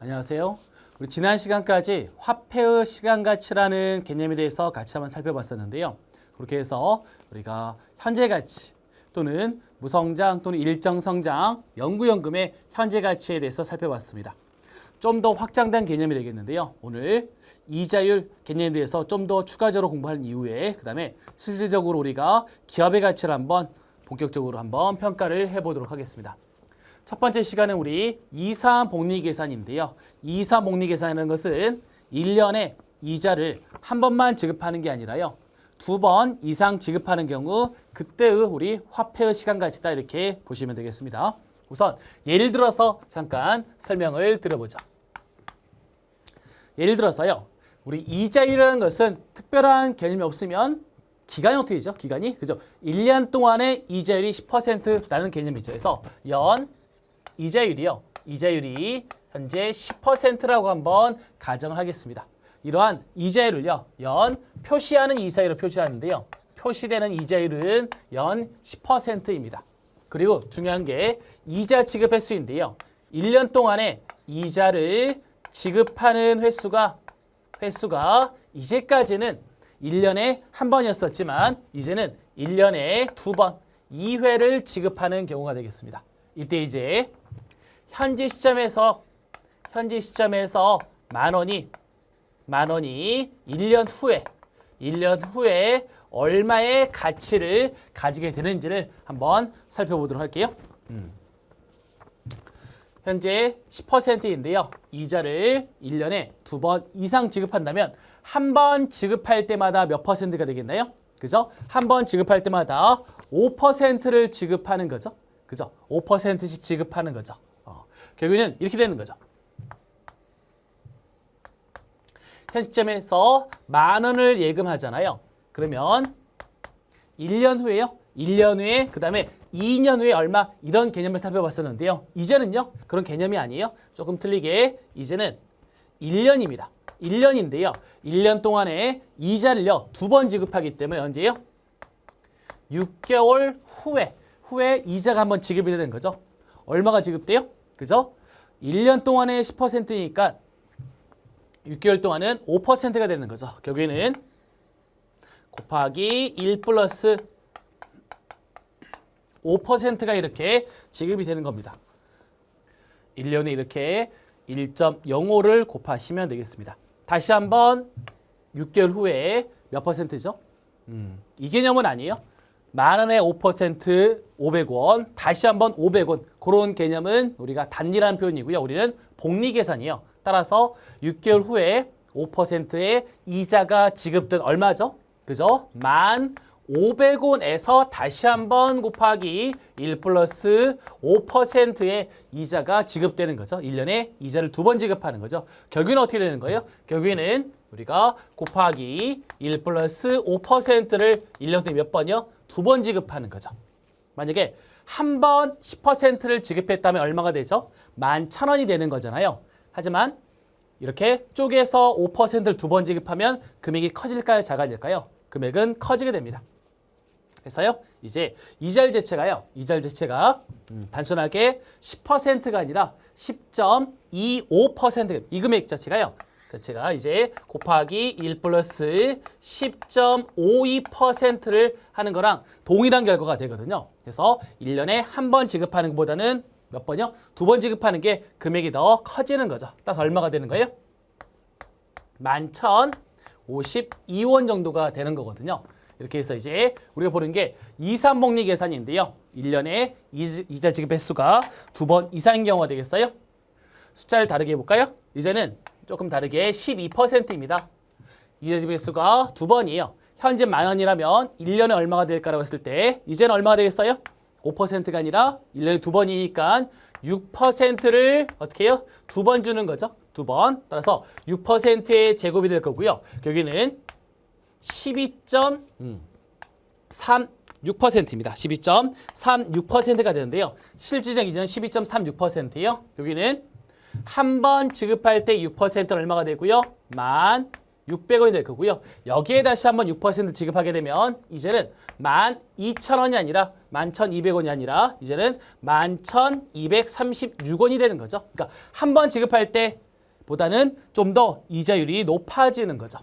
안녕하세요. 우리 지난 시간까지 화폐의 시간가치라는 개념에 대해서 같이 한번 살펴봤었는데요. 그렇게 해서 우리가 현재 가치 또는 무성장 또는 일정 성장 영구연금의 현재 가치에 대해서 살펴봤습니다. 좀 더 확장된 개념이 되겠는데요. 오늘 이자율 개념에 대해서 좀 더 추가적으로 공부한 이후에 그 다음에 실질적으로 우리가 기업의 가치를 한번 본격적으로 한번 평가를 해보도록 하겠습니다. 첫 번째 시간은 우리 이사복리계산인데요. 이사복리계산이라는 것은 1년에 이자를 한 번만 지급하는 게 아니라요. 2번 이상 지급하는 경우 그때의 우리 화폐의 시간가치다 이렇게 보시면 되겠습니다. 우선 예를 들어서 잠깐 설명을 드려보죠. 예를 들어서요. 우리 이자율이라는 것은 특별한 개념이 없으면 기간이 어떻게 되죠? 기간이 그죠? 1년 동안의 이자율이 10%라는 개념이죠. 그래서 연 이자율이요. 이자율이 현재 10%라고 한번 가정을 하겠습니다. 이러한 이자율을요. 연 표시하는 이자율을 표시하는데요. 표시되는 이자율은 연 10%입니다. 그리고 중요한 게 이자 지급 횟수인데요. 1년 동안에 이자를 지급하는 횟수가 이제까지는 1년에 한 번이었었지만 이제는 1년에 2번, 2회를 지급하는 경우가 되겠습니다. 이때 이제 현재 시점에서 만 원이 1년 후에 얼마의 가치를 가지게 되는지를 한번 살펴보도록 할게요. 현재 10%인데요. 이자를 1년에 2번 이상 지급한다면 한 번 지급할 때마다 몇 퍼센트가 되겠나요? 그죠? 한 번 지급할 때마다 5%를 지급하는 거죠. 그죠? 5%씩 지급하는 거죠. 결국에는 이렇게 되는 거죠. 현 시점에서 만 원을 예금하잖아요. 그러면 1년 후에요. 1년 후에 그 다음에 2년 후에 얼마 이런 개념을 살펴봤었는데요. 이제는요. 그런 개념이 아니에요. 조금 틀리게 이제는 1년입니다. 1년인데요. 1년 동안에 이자를요. 2번 지급하기 때문에 언제요? 6개월 후에 이자가 한번 지급이 되는 거죠. 얼마가 지급돼요? 그죠? 1년 동안에 10%니까 6개월 동안은 5%가 되는 거죠. 결국에는 곱하기 1 플러스 5%가 이렇게 지급이 되는 겁니다. 1년에 이렇게 1.05를 곱하시면 되겠습니다. 다시 한번 6개월 후에 몇 퍼센트죠? 이 개념은 아니에요. 만 원에 5% 500원, 다시 한번 500원. 그런 개념은 우리가 단위라는 표현이고요. 우리는 복리계산이에요. 따라서 6개월 후에 5%의 이자가 지급된 얼마죠? 그죠? 1,500원에서 다시 한번 곱하기 1 플러스 5%의 이자가 지급되는 거죠. 1년에 이자를 2번 지급하는 거죠. 결국에는 어떻게 되는 거예요? 결국에는 우리가 곱하기 1 플러스 5%를 1년 동안 몇 번이요? 2번 지급하는 거죠. 만약에 한 번 10%를 지급했다면 얼마가 되죠? 11,000원이 되는 거잖아요. 하지만 이렇게 쪼개서 5%를 2번 지급하면 금액이 커질까요? 작아질까요? 금액은 커지게 됩니다. 그래서요. 이제 이자율 자체가 단순하게 10%가 아니라 10.25% 이 금액 자체가요. 제가 이제 곱하기 1 플러스 10.52%를 하는 거랑 동일한 결과가 되거든요. 그래서 1년에 한 번 지급하는 것보다는 몇 번이요? 2번 지급하는 게 금액이 더 커지는 거죠. 따라서 얼마가 되는 거예요? 11,052원 정도가 되는 거거든요. 이렇게 해서 이제 우리가 보는 게 이산복리 계산인데요. 1년에 이자 지급 횟수가 2번 이상인 경우가 되겠어요? 숫자를 다르게 해볼까요? 이제는 조금 다르게 12%입니다. 이자 지급 횟수가 2번이에요. 현재 만 원이라면 1년에 얼마가 될까라고 했을 때 이제는 얼마가 되겠어요? 5%가 아니라 1년에 2번이니까 6%를 어떻게 해요? 2번 주는 거죠. 2번. 따라서 6%의 제곱이 될 거고요. 여기는 12.36%입니다. 12.36%가 되는데요. 실질적 이자는 12.36%예요. 여기는 한 번 지급할 때 6%는 얼마가 되고요? 1,600원이 될 거고요. 여기에 다시 한번 6% 지급하게 되면 이제는 12,000원이 아니라 11,200원이 아니라 이제는 11,236원이 되는 거죠. 그러니까 한 번 지급할 때 보다는 좀 더 이자율이 높아지는 거죠.